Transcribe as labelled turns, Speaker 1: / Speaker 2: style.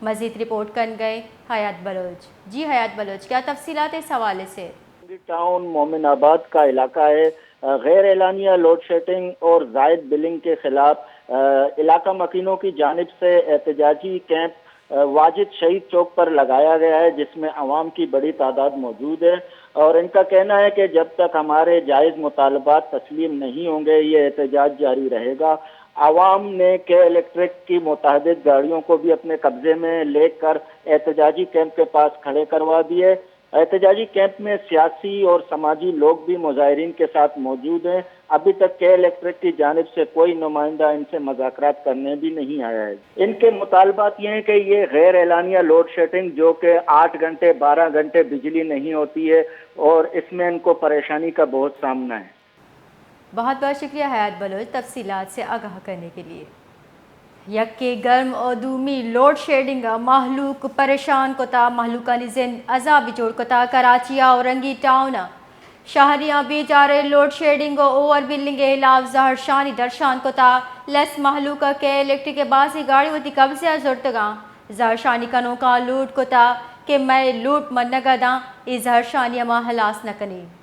Speaker 1: مزید رپورٹ کر گئے حیات بلوچ۔ جی حیات بلوچ، کیا تفصیلات اس حوالے سے؟
Speaker 2: ٹاؤن مومن آباد کا علاقہ ہے۔ غیر اعلانیہ لوڈ شیڈنگ اور زائد بلنگ کے خلاف علاقہ مکینوں کی جانب سے احتجاجی کیمپ واجد شہید چوک پر لگایا گیا ہے، جس میں عوام کی بڑی تعداد موجود ہے، اور ان کا کہنا ہے کہ جب تک ہمارے جائز مطالبات تسلیم نہیں ہوں گے یہ احتجاج جاری رہے گا۔ عوام نے کے الیکٹرک کی متعدد گاڑیوں کو بھی اپنے قبضے میں لے کر احتجاجی کیمپ کے پاس کھڑے کروا دیے۔ احتجاجی کیمپ میں سیاسی اور سماجی لوگ بھی مظاہرین کے ساتھ موجود ہیں۔ ابھی تک کے الیکٹرک کی جانب سے کوئی نمائندہ ان سے مذاکرات کرنے بھی نہیں آیا ہے۔ ان کے مطالبات یہ ہیں کہ یہ غیر اعلانیہ لوڈ شیڈنگ جو کہ 8 گھنٹے 12 گھنٹے بجلی نہیں ہوتی ہے، اور اس میں ان کو پریشانی کا بہت سامنا ہے۔
Speaker 1: بہت بہت شکریہ حیات بلوچ تفصیلات سے آگاہ کرنے کے لیے۔ یکے گرم اور دومی لوڈ شیڈنگ محلوق پریشان کتا محلوقانی زند عذاب جوڑ کتا کراچیا اور رنگی ٹاؤن شہریاں بیچارے لوڈ شیڈنگ اور اوور بلنگ خلاف زہر شانی درشان کتا لیس محلوق کے الیکٹرک کے باسی گاڑی ہوتی قبضے زرتگاں زہر شانی کنوں کا لوٹ کتا کہ میں لوٹ من نگداں ای زہر شانی اما حلاس نکنی۔